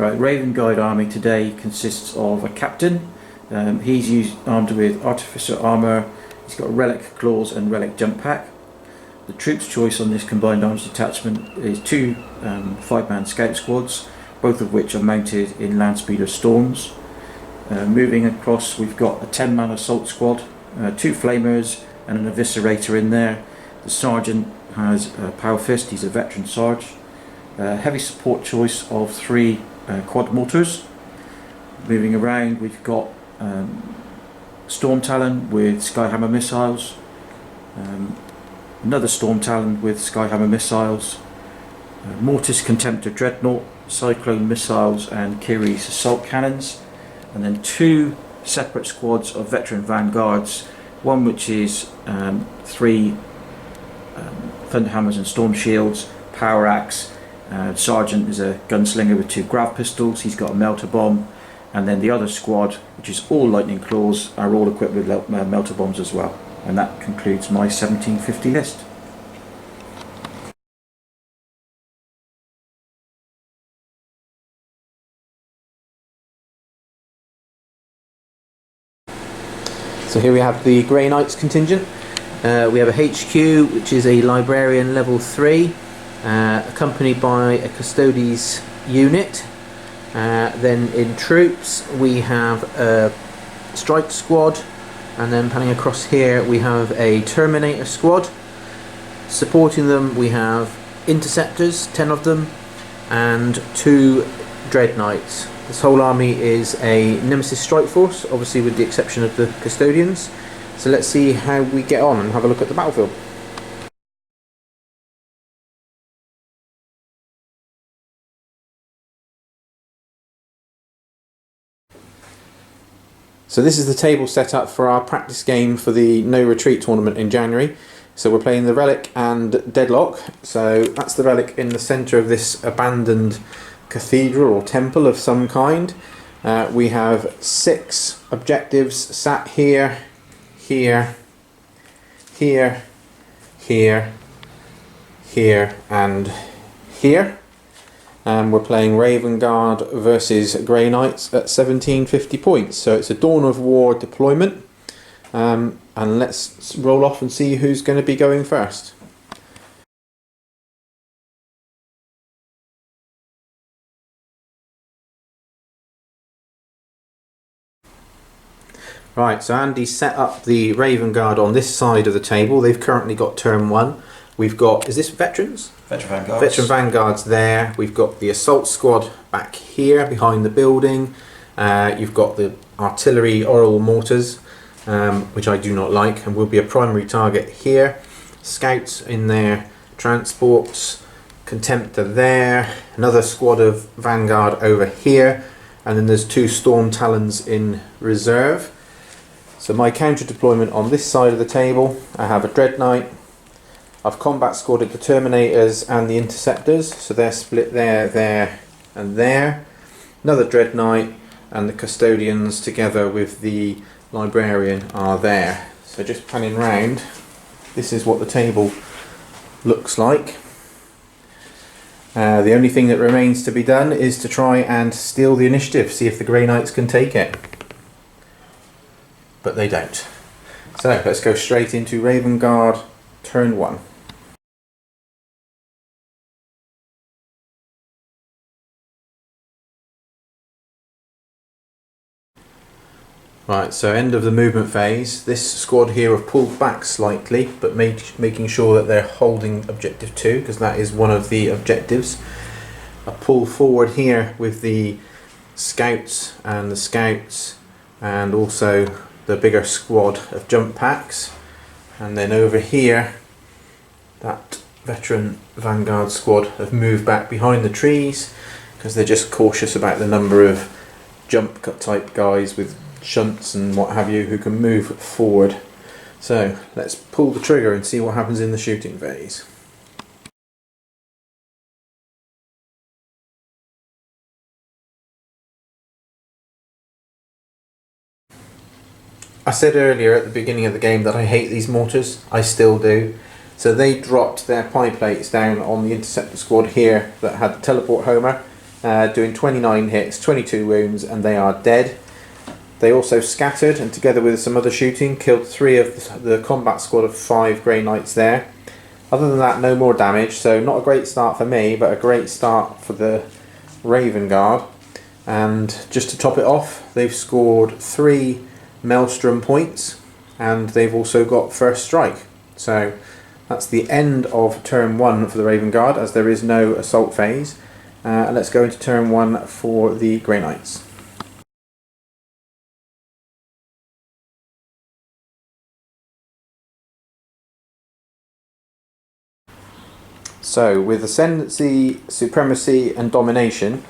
Right, Raven Guard army today consists of a captain. He's armed with artificer armour. He's got relic claws and relic jump pack. The troops choice on this combined arms detachment is two 5-man scout squads, both of which are mounted in Landspeeder Storms. Moving across, we've got a 10-man assault squad, 2 flamers and an eviscerator in there. The sergeant has a power fist, he's a veteran sarge. Heavy support choice of 3 quad mortars. Moving around, we've got Storm Talon with Skyhammer missiles, another Storm Talon with Skyhammer missiles, Mortis Contemptor Dreadnought, Cyclone missiles and Kiri's assault cannons, and then 2 separate squads of veteran vanguards, one which is 3 Thunderhammers and Storm Shields, Power Axe. Sergeant is a gunslinger with 2 grav pistols, he's got a melter bomb, and then the other squad, which is all lightning claws, are all equipped with melter bombs as well. And that concludes my 1750 list. So here we have the Grey Knights contingent. We have a HQ, which is a Librarian level 3, accompanied by a Custodes unit. Then in troops we have a Strike squad, and then panning across here we have a Terminator squad. Supporting them we have Interceptors, 10 of them, and 2 Dread Knights. This whole army is a Nemesis strike force, obviously with the exception of the Custodians. So let's see how we get on and have a look at the battlefield. So this is the table set up for our practice game for the No Retreat tournament in January. So we're playing the Relic and Deadlock. So that's the Relic in the centre of this abandoned cathedral or temple of some kind. We have 6 objectives sat here, here, here, here, here and here. And we're playing Raven Guard versus Grey Knights at 1750 points. So it's a Dawn of War deployment. And let's roll off and see who's going to be going first. Right, so Andy's set up the Raven Guard on this side of the table. They've currently got turn 1. We've got, is this veterans? Veteran vanguards. Veteran vanguards there. We've got the assault squad back here behind the building. You've got the artillery oral mortars, which I do not like, and will be a primary target here. Scouts in there, transports, Contemptor there, another squad of vanguard over here, and then there's 2 Storm Talons in reserve. So my counter deployment on this side of the table, I have a Dread Knight. I've combat squadded the Terminators and the Interceptors, so they're split there, there and there. Another Dread Knight and the Custodians together with the Librarian are there. So just panning round, this is what the table looks like. The only thing that remains to be done is to try and steal the initiative, see if the Grey Knights can take it. But they don't. So let's go straight into Raven Guard turn 1. Right, so end of the movement phase. This squad here have pulled back slightly, but making sure that they're holding objective 2, because that is one of the objectives. A pull forward here with the scouts, and also the bigger squad of jump packs. And then over here, that veteran vanguard squad have moved back behind the trees, because they're just cautious about the number of jump cut type guys with shunts and what have you who can move forward. So let's pull the trigger and see what happens in the shooting phase. I said earlier at the beginning of the game that I hate these mortars. I still do. So they dropped their pie plates down on the Interceptor squad here that had the teleport homer. doing 29 hits, 22 wounds, and they are dead. They also scattered, and together with some other shooting, killed 3 of the combat squad of 5 Grey Knights there. Other than that, no more damage, so not a great start for me, but a great start for the Raven Guard. And just to top it off, they've scored 3 Maelstrom points, and they've also got first strike. So that's the end of turn 1 for the Raven Guard, as there is no assault phase. Let's go into turn 1 for the Grey Knights. So with Ascendancy, Supremacy and Domination,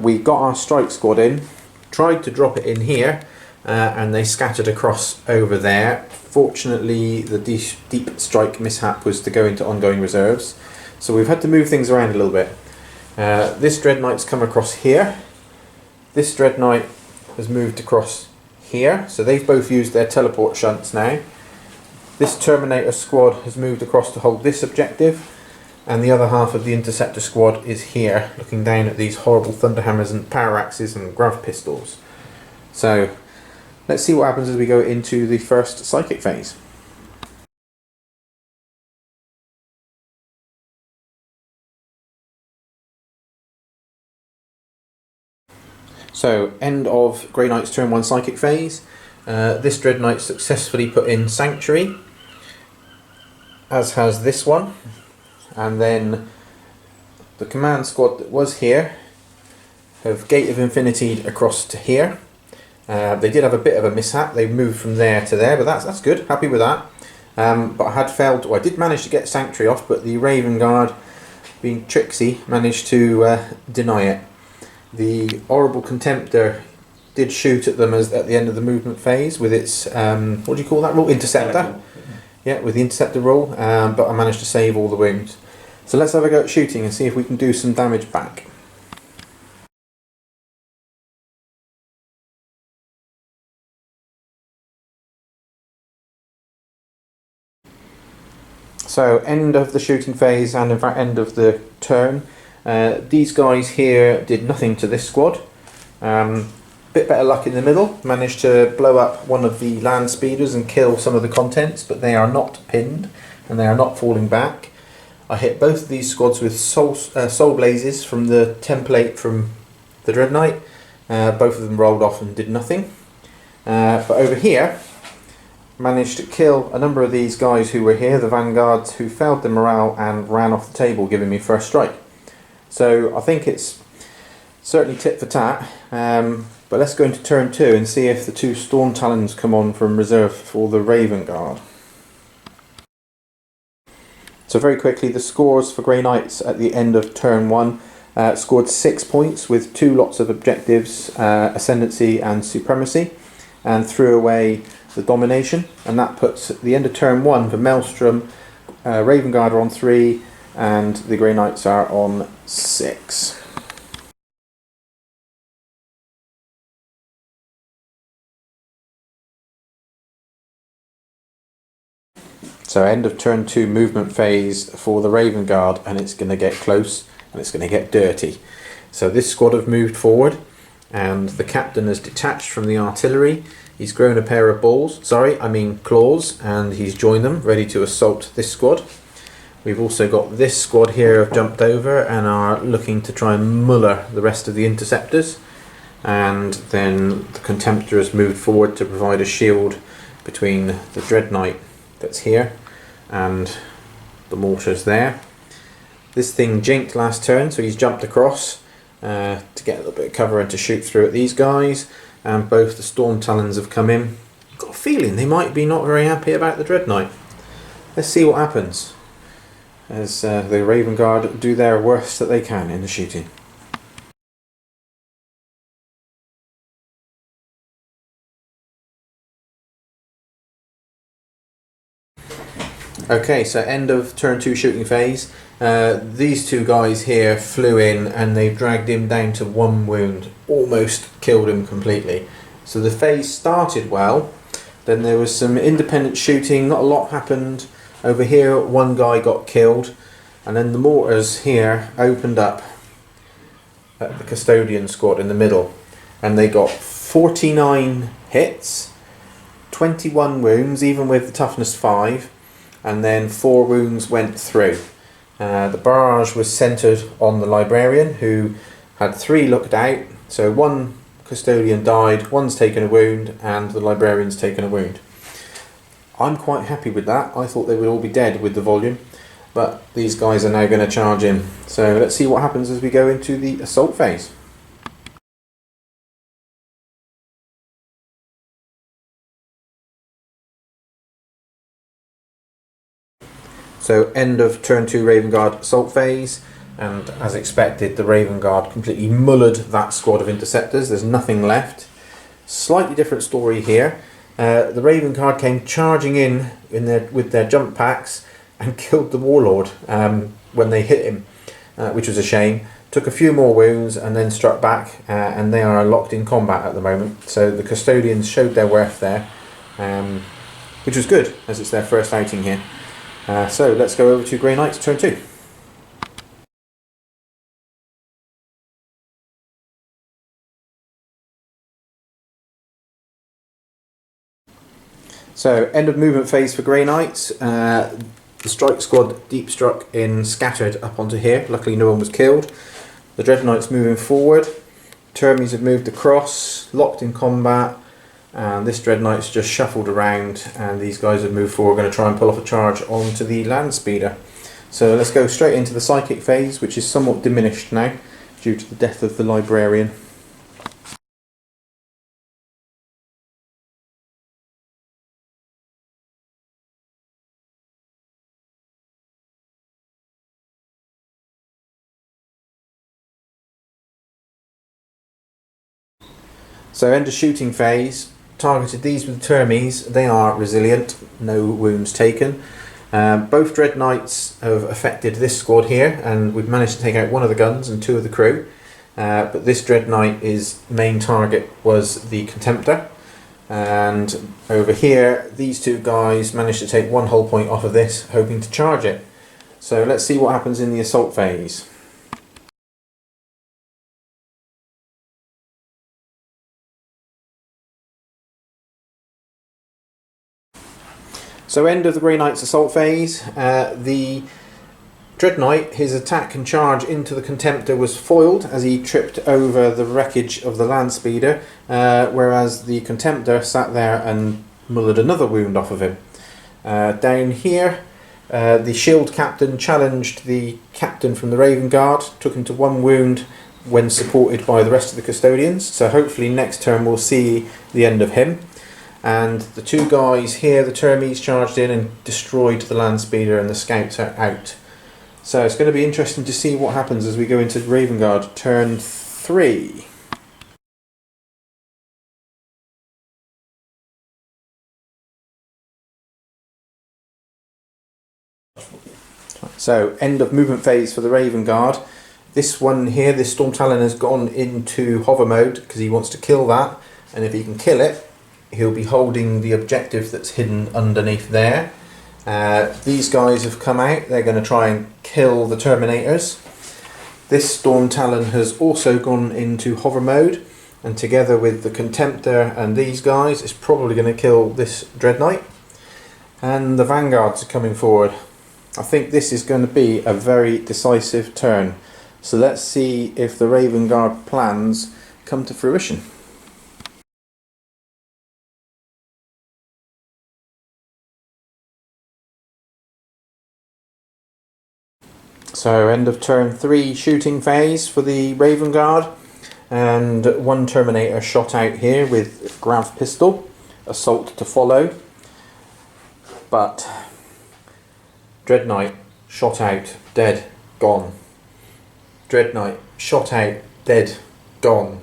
we got our strike squad in, tried to drop it in here, and they scattered across over there. Fortunately, the deep strike mishap was to go into ongoing reserves, so we've had to move things around a little bit. This Dread Knight's come across here, this Dread Knight has moved across here, so they've both used their teleport shunts now. This Terminator squad has moved across to hold this objective, and the other half of the Interceptor squad is here, looking down at these horrible Thunderhammers and Power Axes and Grav Pistols. So let's see what happens as we go into the first Psychic phase. So, end of Grey Knight's turn 1 Psychic phase. This Dread Knight successfully put in Sanctuary, as has this one. And then the command squad that was here have Gate of Infinity across to here. They did have a bit of a mishap. They moved from there to there, but that's good. Happy with that. But I had failed. Well, I did manage to get Sanctuary off, but the Raven Guard, being tricksy, managed to deny it. The Horrible Contemptor did shoot at them at the end of the movement phase with its what do you call that rule? Interceptor. Yeah, with the Interceptor rule. But I managed to save all the wounds. So let's have a go at shooting and see if we can do some damage back. So end of the shooting phase, and in fact end of the turn. These guys here did nothing to this squad. Bit better luck in the middle, managed to blow up one of the land speeders and kill some of the contents, but they are not pinned and they are not falling back. I hit both of these squads with soul blazes from the template from the Dread Knight. Both of them rolled off and did nothing. But over here, managed to kill a number of these guys who were here, the vanguards, who failed the morale and ran off the table, giving me first strike. So I think it's certainly tit for tat. But let's go into turn 2 and see if the 2 Storm Talons come on from reserve for the Raven Guard. So very quickly, the scores for Grey Knights at the end of turn 1 scored 6 points with 2 lots of objectives, Ascendancy and Supremacy, and threw away the Domination, and that puts at the end of turn 1 for Maelstrom, Raven Guard are on 3 and the Grey Knights are on 6. So end of turn 2 movement phase for the Raven Guard, and it's going to get close and it's going to get dirty. So this squad have moved forward, and the captain has detached from the artillery. He's grown a pair of claws, and he's joined them, ready to assault this squad. We've also got this squad here have jumped over and are looking to try and muller the rest of the interceptors. And then the Contemptor has moved forward to provide a shield between the Dread Knight that's here and the mortars there. This thing jinked last turn, so he's jumped across to get a little bit of cover and to shoot through at these guys, and both the Storm Talons have come in. I've got a feeling they might be not very happy about the Dread Knight. Let's see what happens as the Raven Guard do their worst that they can in the shooting. Okay, so end of turn 2 shooting phase. These 2 guys here flew in and they dragged him down to 1 wound, almost killed him completely. So the phase started well, then there was some independent shooting, not a lot happened. Over here 1 guy got killed, and then the mortars here opened up at the custodian squad in the middle, and they got 49 hits, 21 wounds, even with the toughness 5, and then 4 wounds went through. The barrage was centred on the librarian, who had 3 looked out, so 1 custodian died, 1's taken a wound, and the librarian's taken a wound. I'm quite happy with that. I thought they would all be dead with the volume, but these guys are now going to charge in. So let's see what happens as we go into the assault phase. So end of turn 2 Raven Guard assault phase, and as expected the Raven Guard completely mullered that squad of interceptors. There's nothing left. Slightly different story here. The Raven Guard came charging in with their jump packs and killed the Warlord when they hit him, which was a shame. Took a few more wounds and then struck back, and they are locked in combat at the moment. So the Custodians showed their worth there, which was good as it's their first outing here. So let's go over to Grey Knights turn 2. So end of movement phase for Grey Knights. The strike squad deep struck in, scattered up onto here. Luckily no one was killed. The Dread Knights moving forward. Termies have moved across, locked in combat. And this Dread Knight's just shuffled around, and these guys have moved forward, going to try and pull off a charge onto the Land Speeder. So let's go straight into the psychic phase, which is somewhat diminished now due to the death of the librarian. So end of shooting phase. Targeted these with Termies. They are resilient, no wounds taken. Both Dread Knights have affected this squad here, and we've managed to take out 1 of the guns and 2 of the crew. But this Dread Knight's main target was the Contemptor. And over here, these 2 guys managed to take 1 hull point off of this, hoping to charge it. So let's see what happens in the assault phase. So end of the Grey Knight's assault phase. The Dread Knight, his attack and charge into the Contemptor was foiled as he tripped over the wreckage of the Land Speeder, whereas the Contemptor sat there and mullered another wound off of him. Down here, the Shield Captain challenged the Captain from the Raven Guard, took him to 1 wound when supported by the rest of the Custodians, so hopefully next turn we'll see the end of him. And the 2 guys here, the Termies, charged in and destroyed the Land Speeder, and the Scouts are out. So it's going to be interesting to see what happens as we go into Raven Guard turn 3. So end of movement phase for the Raven Guard. This one here, this Storm Talon, has gone into hover mode because he wants to kill that, and if he can kill it, he'll be holding the objective that's hidden underneath there. These guys have come out, they're going to try and kill the Terminators. This Storm Talon has also gone into hover mode, and together with the Contemptor and these guys, it's probably going to kill this Dread Knight. And the Vanguards are coming forward. I think this is going to be a very decisive turn. So let's see if the Raven Guard plans come to fruition. So end of turn 3 shooting phase for the Raven Guard, and 1 Terminator shot out here with Grav pistol, assault to follow, but Dread Knight shot out, dead, gone. Dread Knight shot out, dead, gone.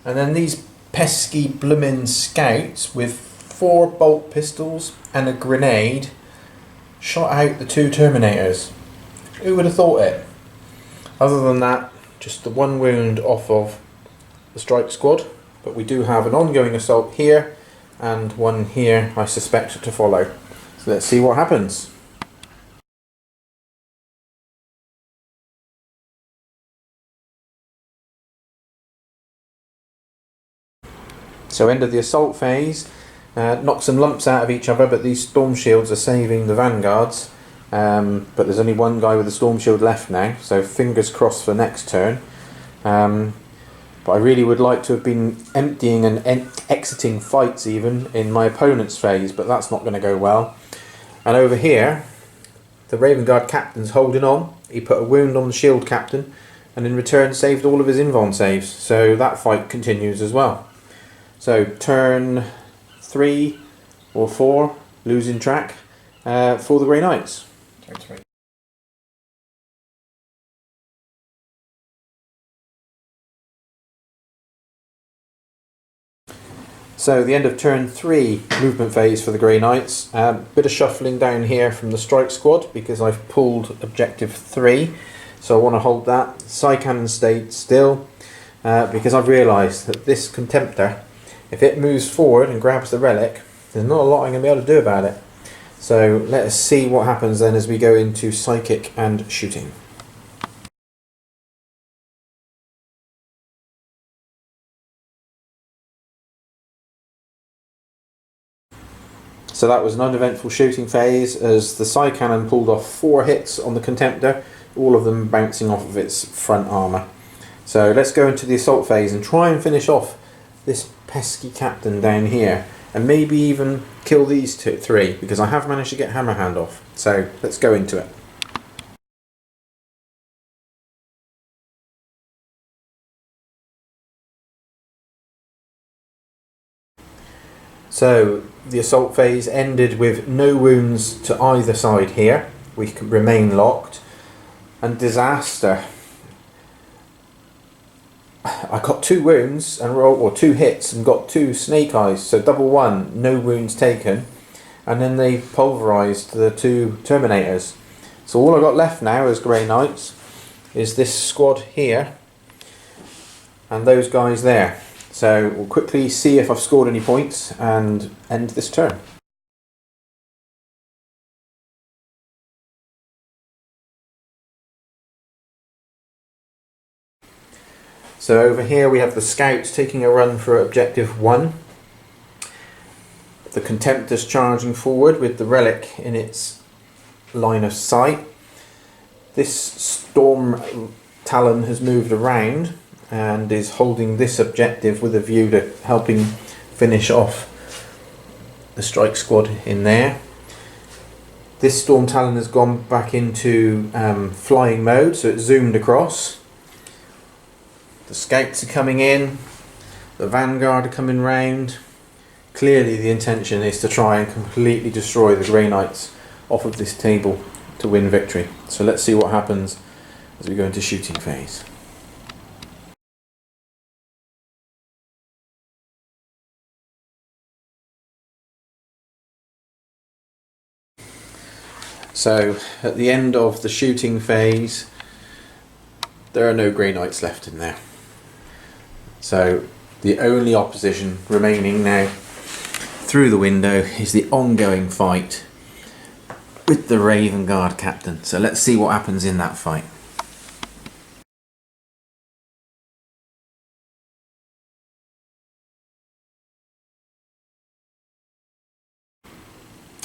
And then these pesky bloomin' Scouts with 4 bolt pistols and a grenade shot out the 2 Terminators. Who would have thought it? Other than that, just the 1 wound off of the strike squad, but we do have an ongoing assault here and 1 here I suspect to follow. So let's see what happens. So end of the assault phase. Knock some lumps out of each other, but these storm shields are saving the vanguards. But there's only one guy with a storm shield left now, so fingers crossed for next turn. But I really would like to have been emptying and exiting fights even in my opponent's phase, but that's not going to go well. And over here, the Raven Guard captain's holding on. He put a wound on the shield captain, and in return saved all of his invuln saves. So that fight continues as well. So turn 3 or 4, losing track for the Grey Knights. Thanks, mate. So the end of turn 3 movement phase for the Grey Knights. Bit of shuffling down here from the strike squad because I've pulled objective 3. So I want to hold that. Psy Cannon stayed still because I've realised that this Contemptor, if it moves forward and grabs the relic, there's not a lot I'm going to be able to do about it. So let us see what happens then as we go into psychic and shooting. So that was an uneventful shooting phase as the Psy Cannon pulled off 4 hits on the Contemptor, all of them bouncing off of its front armour. So let's go into the assault phase and try and finish off this pesky captain down here, and maybe even kill these 3 because I have managed to get Hammerhand off. So let's go into it. So the assault phase ended with no wounds to either side here. We can remain locked. And disaster. I got 2 wounds and or 2 hits and got 2 snake eyes, so double 1, no wounds taken. And then they pulverised the 2 Terminators. So all I got left now as Grey Knights is this squad here and those guys there. So we'll quickly see if I've scored any points and end this turn. So over here we have the Scouts taking a run for objective 1. The Contemptor's charging forward with the relic in its line of sight. This Storm Talon has moved around and is holding this objective with a view to helping finish off the strike squad in there. This Storm Talon has gone back into flying mode, so it's zoomed across. The Scouts are coming in, the Vanguard are coming round. Clearly the intention is to try and completely destroy the Grey Knights off of this table to win victory. So let's see what happens as we go into shooting phase. So at the end of the shooting phase, there are no Grey Knights left in there. So the only opposition remaining now through the window is the ongoing fight with the Raven Guard captain. So let's see what happens in that fight.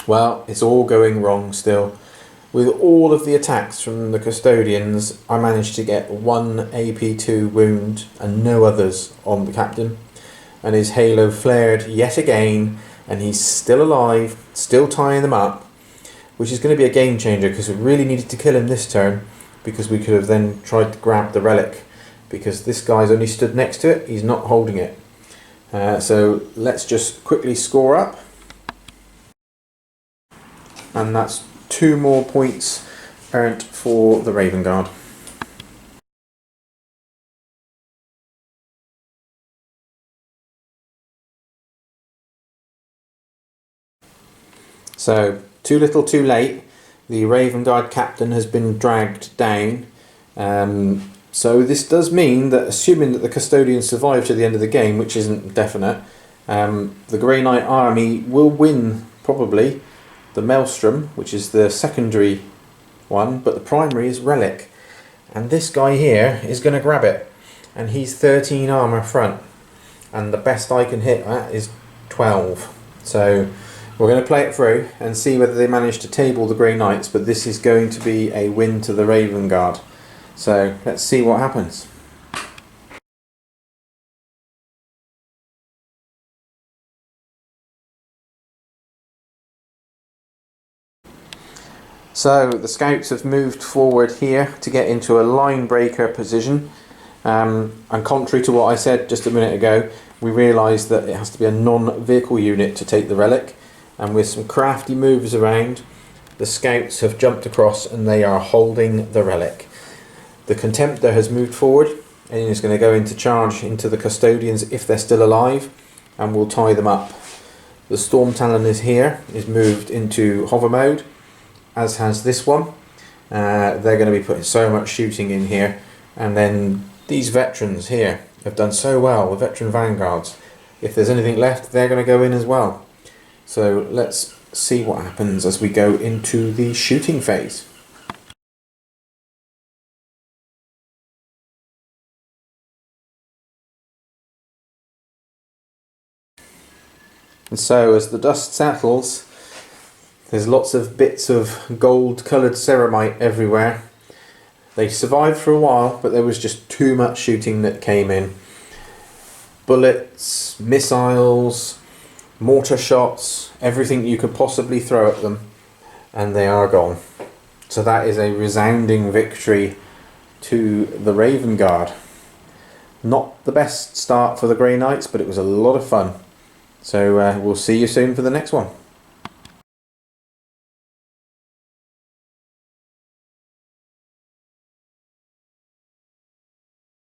Well, it's all going wrong still. With all of the attacks from the Custodians, I managed to get 1 AP2 wound and no others on the captain. And his halo flared yet again, and he's still alive, still tying them up, which is going to be a game changer because we really needed to kill him this turn because we could have then tried to grab the relic because this guy's only stood next to it, he's not holding it. So let's just quickly score up. And that's 2 more points earned for the Raven Guard. So, too little too late. The Raven Guard captain has been dragged down. So this does mean that, assuming that the Custodians survive to the end of the game, which isn't definite, the Grey Knight army will win, probably, the Maelstrom, which is the secondary one, but the primary is Relic. And this guy here is going to grab it. And he's 13 armour front. and the best I can hit at is 12. So we're going to play it through and see whether they manage to table the Grey Knights, but this is going to be a win to the Raven Guard. So let's see what happens. So the scouts have moved forward here to get into a line breaker position, and contrary to what I said just a minute ago, we realised that it has to be a non-vehicle unit to take the relic, and with some crafty moves around, the scouts have jumped across and they are holding the relic. The Contemptor has moved forward and is going to go into charge into the custodians if they're still alive, and we'll tie them up. The Storm Talon is here, is moved into hover mode, as has this one. They're going to be putting so much shooting in here, and then these veterans here have done so well, the veteran vanguards. If there's anything left, they're going to go in as well. So let's see what happens as we go into the shooting phase. And so as the dust settles, there's lots of bits of gold coloured ceramite everywhere. They survived for a while, but there was just too much shooting that came in. Bullets, missiles, mortar shots, everything you could possibly throw at them, and they are gone. So that is a resounding victory to the Raven Guard. Not the best start for the Grey Knights, but it was a lot of fun. So we'll see you soon for the next one.